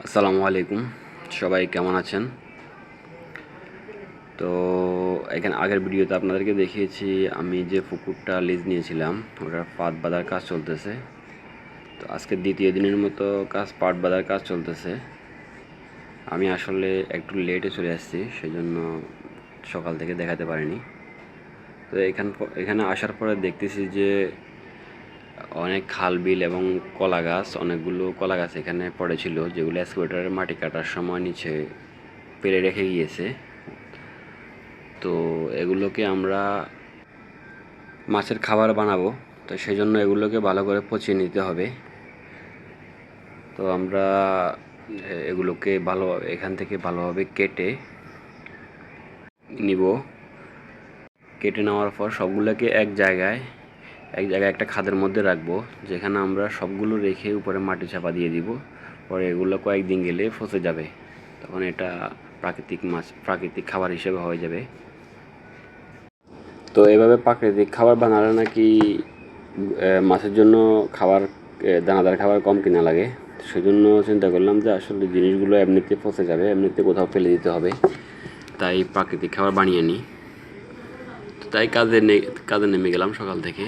আসসালামু আলাইকুম, সবাই কেমন আছেন? তো এখানে আগের ভিডিওতে আপনাদেরকে দেখিয়েছি আমি যে পুকুরটা লিজ নিয়েছিলাম ওটার পাট বাঁধার কাজ চলতেছে। তো আজকে দ্বিতীয় দিনের মতো পাট বাঁধার কাজ চলতেছে। আমি আসলে একটু লেটে চলে আসছি, সেই জন্য সকাল থেকে দেখাতে পারিনি। তো এখানে আসার পরে দেখতেছি যে অনেক খাল বিল এবং অনেকগুলো কলা গাছ এখানে পড়েছিল, যেগুলো এক্সকাভেটরের মাটি কাটার সময় নিচে ফেলে রেখে গিয়েছে। তো এগুলোকে আমরা মাছের খাবার বানাবো, তো সেই জন্য এগুলোকে ভালো করে পচিয়ে নিতে হবে। তো আমরা এগুলোকে এখান থেকে ভালোভাবে কেটে নিব। কেটে নেওয়ার পর সবগুলোকে এক জায়গায় একটা খাদের মধ্যে রাখবো, যেখানে আমরা সবগুলো রেখে উপরে মাটি চাপা দিয়ে দিব। পরে এগুলো কয়েকদিন গেলে ফসে যাবে, তখন এটা প্রাকৃতিক খাবার হিসেবে হয়ে যাবে। তো এভাবে প্রাকৃতিক খাবার বানালে নাকি মাছের জন্য দানাদার খাবার কম কিনা লাগে। সেজন্য চিন্তা করলাম যে আসলে জিনিসগুলো এমনিতে পচে যাবে, এমনিতে কোথাও ফেলে দিতে হবে, তাই প্রাকৃতিক খাবার বানিয়ে নিই। তো তাই কাজে নেমে গেলাম সকাল থেকে।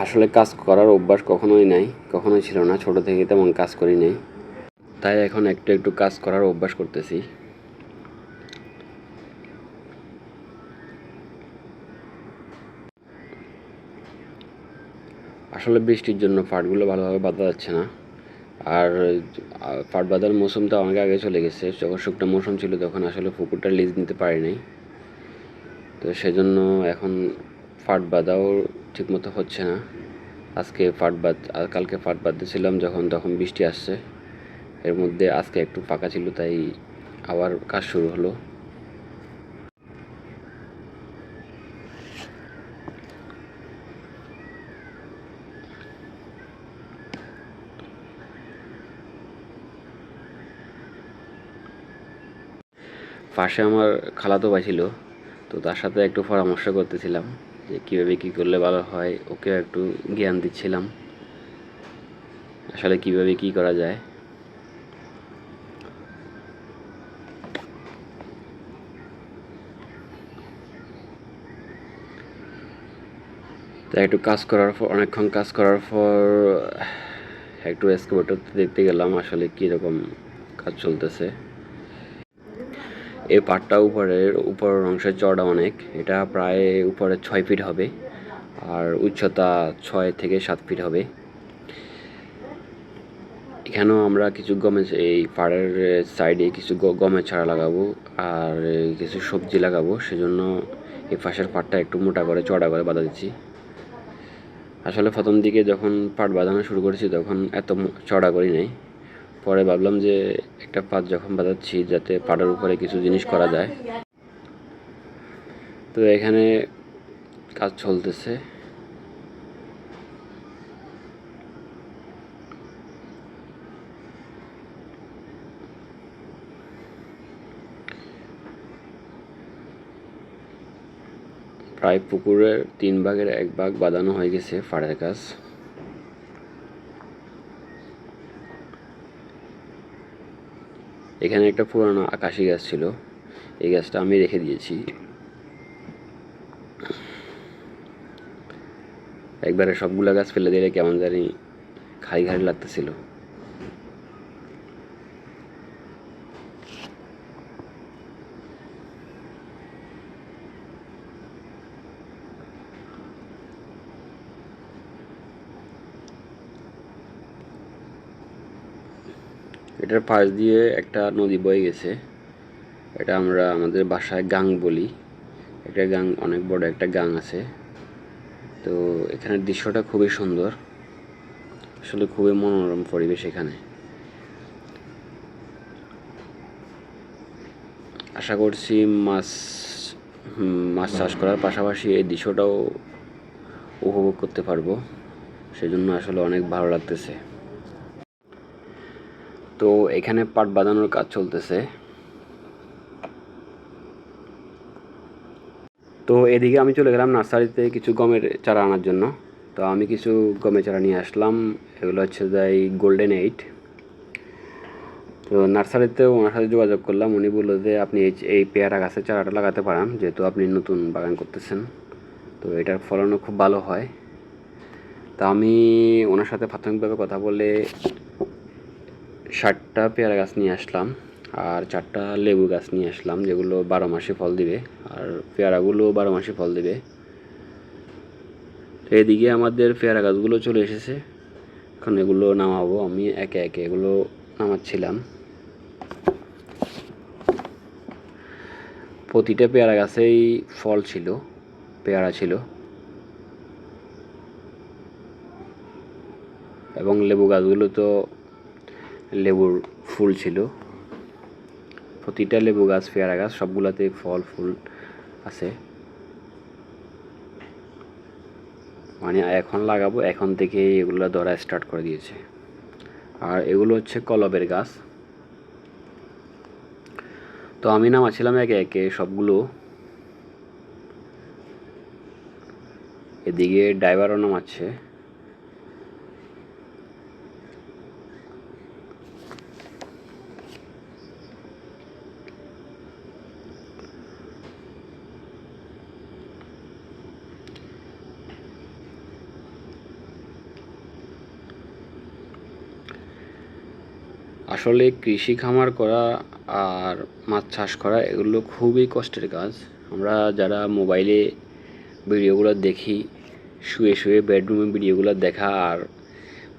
আসলে কাজ করার অভ্যাস কখনোই ছিল না, ছোট থেকে তেমন কাজ করি নাই, তাই এখন একটু একটু কাজ করার অভ্যাস করতেছি। আসলে বৃষ্টির জন্য পাটগুলো ভালোভাবে বাঁধা যাচ্ছে না। আর পাট বাঁধার মৌসুমটা অনেক আগে চলে গেছে, যখন শুকনো মৌসুম ছিল তখন আসলে পুকুরটা লিজ নিতে পারি নাই। তো সেজন্য এখন পাট বাঁধাও ঠিকমতো হচ্ছে না। কালকে পাট বাঁধতেছিলাম তখন বৃষ্টি আসছে। এর মধ্যে আজকে একটু ফাঁকা ছিল, তাই আবার কাজ শুরু হলো। পাশে আমার খালাতো ভাই ছিল, তো তার সাথে একটু পরামর্শ করতেছিলাম যে কীভাবে কী করলে ভালো হয়, ওকে একটু জ্ঞান দিচ্ছিলাম আসলে কীভাবে কী করা যায়। তো অনেকক্ষণ কাজ করার পর একটু এক্সকাভেটর দেখতে গেলাম আসলে কীরকম কাজ চলতেছে। এই পাটটা উপরের অংশের চওড়া অনেক, এটা প্রায় উপরে 6 ফিট হবে, আর উচ্চতা 6 থেকে 7 ফিট হবে। এখানেও আমরা কিছু এই পাড়ের সাইডে কিছু গমের চারা লাগাবো, আর কিছু সবজি লাগাবো, সেজন্য এই পাশের পাটটা একটু মোটা করে চওড়া করে বাঁধা দিচ্ছি। আসলে প্রথম দিকে যখন পাট বাঁধানো শুরু করেছি তখন এত চওড়া করি নাই, পরে ভাবলাম যে একটা পাট যখন বাঁধাচ্ছি যাতে পাটের উপরে কিছু জিনিস করা যায়। তো এখানে কাজ চলতেছে। প্রায় পুকুরের 3 ভাগের 1 ভাগ বাঁধানো হয়ে গেছে ফাড়ের গাছ। এখানে একটা পুরানো আকাশি গাছ ছিল, এই গাছটা আমি রেখে দিয়েছি। একবারে সবগুলা গাছ ফেলে দিলে কেমন জানি খালি খালি লাগতেছিল। এটার পাশ দিয়ে একটা নদী বয়ে গেছে, এটা আমরা আমাদের বাসায় গাং বলি। একটা গাং, অনেক বড় একটা গাং আছে। তো এখানের দৃশ্যটা খুবই সুন্দর, আসলে খুবই মনোরম পরিবেশ এখানে। আশা করছি মাছ চাষ করার পাশাপাশি এই দৃশ্যটাও উপভোগ করতে পারবো, সেজন্য আসলে অনেক ভালো লাগতেছে। তো এখানে পাট বাঁধানোর কাজ চলতেছে। তো এদিকে আমি চলে গেলাম নার্সারিতে কিছু গমের চারা আনার জন্য। তো আমি কিছু গমে চারা নিয়ে আসলাম, এগুলো হচ্ছে এই গোল্ডেন 8। তো নার্সারিতে ওনার সাথে যোগাযোগ করলাম, উনি বললো যে আপনি এই পেয়ারা গাছের চারাটা লাগাতে পারেন, যেহেতু আপনি নতুন বাগান করতেছেন, তো এটার ফলনও খুব ভালো হয়। তা আমি ওনার সাথে প্রাথমিকভাবে কথা বলে 60টা পেয়ারা গাছ নিয়ে আসলাম আর 4টা লেবু গাছ নিয়ে আসলাম, যেগুলো 12 মাসে ফল দিবে, আর পেয়ারাগুলো 12 মাসে ফল দিবে। তো এদিকে আমাদের পেয়ারা গাছগুলো চলে এসেছে, এখন এগুলো নামাবো। আমি একে একে এগুলো নামাচ্ছিলাম। প্রতিটা পেয়ারা গাছেই ফল ছিল, পেয়ারা ছিল, এবং লেবু গাছগুলো তো লেবুর ফুল ছিল। প্রতিটা লেবু গাছ, পেয়ারা গাছ সবগুলোতে ফল ফুল আছে। মানে এখন লাগাবো, এখন থেকে এগুলো ধরা স্টার্ট করে দিয়েছে। আর এগুলো হচ্ছে কলবের গাছ। তো আমি নামাচ্ছিলাম একে একে সবগুলো। এদিকে ড্রাইভারও নামাচ্ছে। আসলে কৃষি খামার করা আর মাছ চাষ করা এগুলো খুবই কষ্টের কাজ। আমরা যারা মোবাইলে ভিডিওগুলো দেখি, শুয়ে শুয়ে বেডরুমে ভিডিওগুলো দেখা আর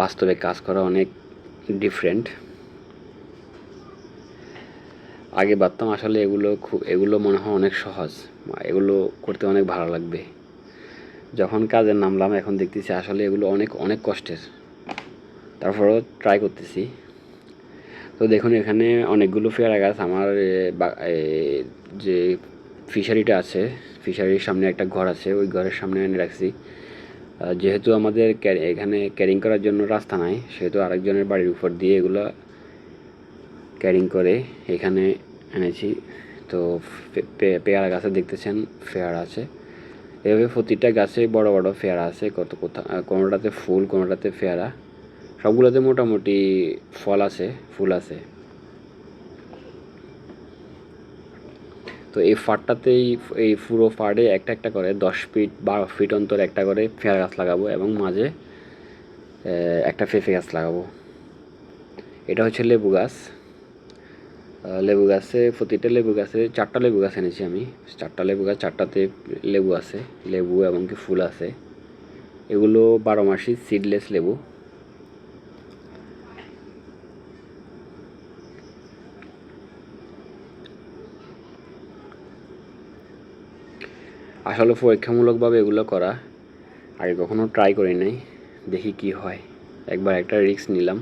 বাস্তবে কাজ করা অনেক ডিফারেন্ট। আগে ভাবতাম আসলে এগুলো মনে হয় অনেক সহজ, এগুলো করতে অনেক ভালো লাগবে। যখন কাজে নামলাম এখন দেখতেছি আসলে এগুলো অনেক অনেক কষ্টের, তারপরেও ট্রাই করতেছি। তো দেখুন এখানে অনেকগুলো পেয়ারা গাছ আমার যে ফিশারিটা আছে, ফিশারির সামনে একটা ঘর আছে, ওই ঘরের সামনে এনে রাখছি। যেহেতু আমাদের এখানে ক্যারিং করার জন্য রাস্তা নাই, সেহেতু আরেকজনের বাড়ির উপর দিয়ে এগুলো ক্যারিং করে এখানে এনেছি। তো পেয়ারা গাছে দেখতেছেন পেয়ারা আছে, এভাবে প্রতিটা গাছে বড় বড় পেয়ারা আছে, কোনোটাতে ফুল, কোনোটাতে পেয়ারা, সবগুলোতে মোটামুটি ফল আছে, ফুল আছে। তো এই ফাটটাতেই, এই পুরো ফাটে একটা একটা করে 10 ফিট 12 ফিট অন্তর একটা করে পেয়ারা গাছ লাগাবো এবং মাঝে একটা পেঁপে গাছ লাগাবো। এটা হচ্ছে লেবু গাছ। লেবু গাছে, প্রতিটা লেবু গাছে 4টা লেবু গাছ এনেছি আমি। 4টা লেবু গাছ, 4টাতে লেবু আছে, লেবু এবং কি ফুল আছে। এগুলো 12 মাসি সিডলেস লেবু। আসলে পরীক্ষামূলকভাবে এগুলো করা, আগে কখনো ট্রাই করি নাই, দেখি কি হয়। একবার একটা রিস্ক নিলাম।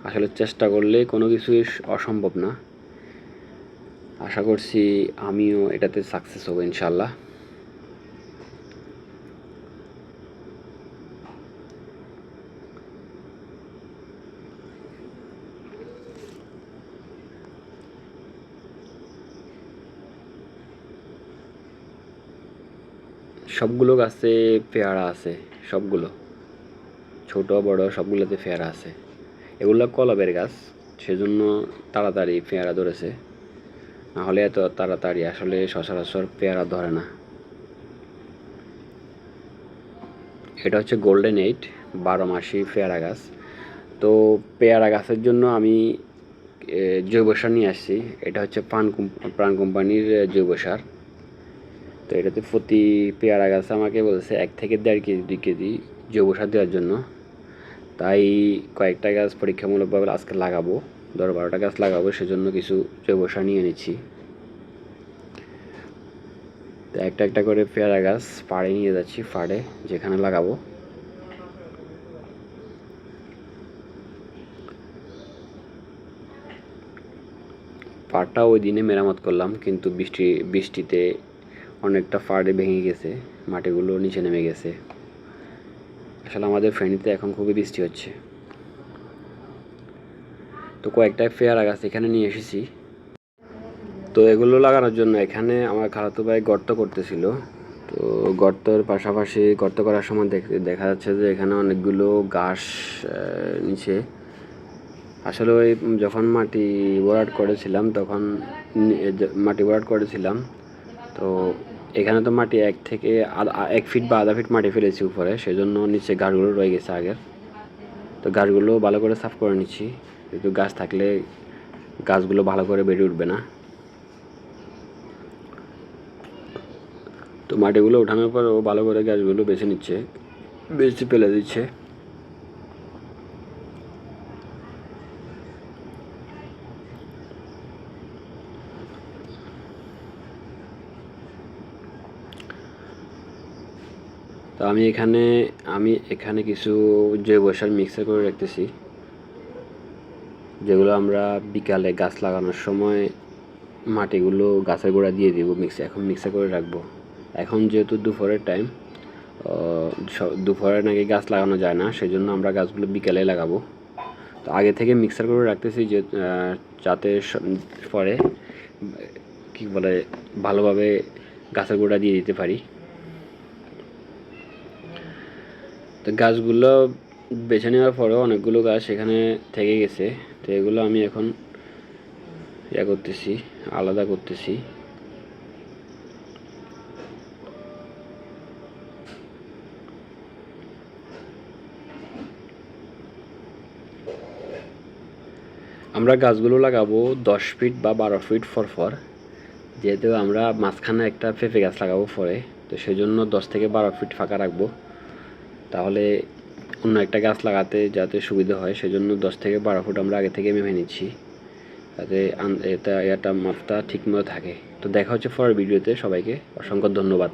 আসলে চেষ্টা করলে কোনো কিছুই অসম্ভব না। আশা করছি আমিও এটাতে সাকসেস হব ইনশাল্লাহ। সবগুলো গাছে পেয়ারা আছে, সবগুলো ছোট বড় সবগুলোতে পেয়ারা আছে। এগুলো কলবের গাছ, সেজন্য তাড়াতাড়ি পেয়ারা ধরেছে, নাহলে এত তাড়াতাড়ি আসলে সচরাচর পেয়ারা ধরে না। এটা হচ্ছে গোল্ডেন 8 12 মাসি পেয়ারা গাছ। তো পেয়ারা গাছের জন্য আমি জৈব সার নিয়ে আসছি। এটা হচ্ছে প্রাণ কোম্পানির জৈব সার। তো এটাতে প্রতি পেয়ারা গাছে আমাকে বলছে 1 থেকে 1.5 কেজি 2 কেজি জৈব সার দেওয়ার জন্য। তাই কয়েকটা গাছ পরীক্ষামূলকভাবে আজকে লাগাবো, 10-12টা গাছ লাগাবো, সেজন্য কিছু জৈব সার নিয়ে নিচ্ছি। তো একটা একটা করে পেয়ারা গাছ ফাড়ে নিয়ে যাচ্ছি, ফাড়ে যেখানে লাগাবো। ফাড়টা ওই দিনে মেরামত করলাম, কিন্তু বৃষ্টিতে অনেকটা ফাড়ে ভেঙে গেছে, মাটিগুলো নিচে নেমে গেছে। আসলে আমাদের ফেনীতে এখন খুবই বৃষ্টি হচ্ছে। তো কয়েকটা পেয়ারা গাছ এখানে নিয়ে এসেছি। তো এগুলো লাগানোর জন্য এখানে আমার খালাতো ভাই গর্ত করতেছিল। তো তো গর্তের পাশাপাশি গর্ত করার সময় দেখা যাচ্ছে যে এখানে অনেকগুলো ঘাস নিচে। আসলে ওই যখন মাটি ভরাট করেছিলাম তখন তো এখানে তো মাটি 1 ফিট বা আধা ফিট মাটি ফেলেছি উপরে, সেজন্য নিচে ঘাসগুলো রয়ে গেছে আগের। তো গাছগুলো ভালো করে সাফ করে নিচ্ছি, যেহেতু গাছ থাকলে গাছগুলো ভালো করে বেড়ে উঠবে না। তো মাটিগুলো ওঠানোর পর ও ভালো করে গাছগুলো বেছে ফেলে দিচ্ছে। তো আমি এখানে কিছু জৈব সার মিক্সার করে রাখতেছি, যেগুলো আমরা বিকালে গাছ লাগানোর সময় মাটিগুলো গাছের গোড়া দিয়ে দিব। এখন মিক্সার করে রাখবো। এখন যেহেতু দুপুরের টাইম, দুপুরে নাকি গাছ লাগানো যায় না, সেই জন্য আমরা গাছগুলো বিকালে লাগাবো। তো আগে থেকে মিক্সার করে রাখতেছি যাতে পরে কী বলে ভালোভাবে গাছের গোড়া দিয়ে দিতে পারি। তো গাছগুলো বেছে নেওয়ার পরেও অনেকগুলো গাছ এখানে থেকে গেছে। তো এগুলো আমি এখন আলাদা করতেছি। আমরা গাছগুলো লাগাবো 10 ফিট বা 12 ফিট পর, যেহেতু আমরা মাঝখানে একটা পেঁপে গাছ লাগাবো পরে। তো সেই জন্য 10 থেকে 12 ফিট ফাঁকা রাখবো, তাহলে অন্য একটা গাছ লাগাতে যাতে সুবিধা হয়। সেজন্য 10 থেকে 12 ফুট আমরা আগে থেকে মেপে নিচ্ছি, যাতে এটা মাপটা ঠিক মতো থাকে। তো দেখা হচ্ছে পরের ভিডিওতে। সবাইকে অসংখ্য ধন্যবাদ।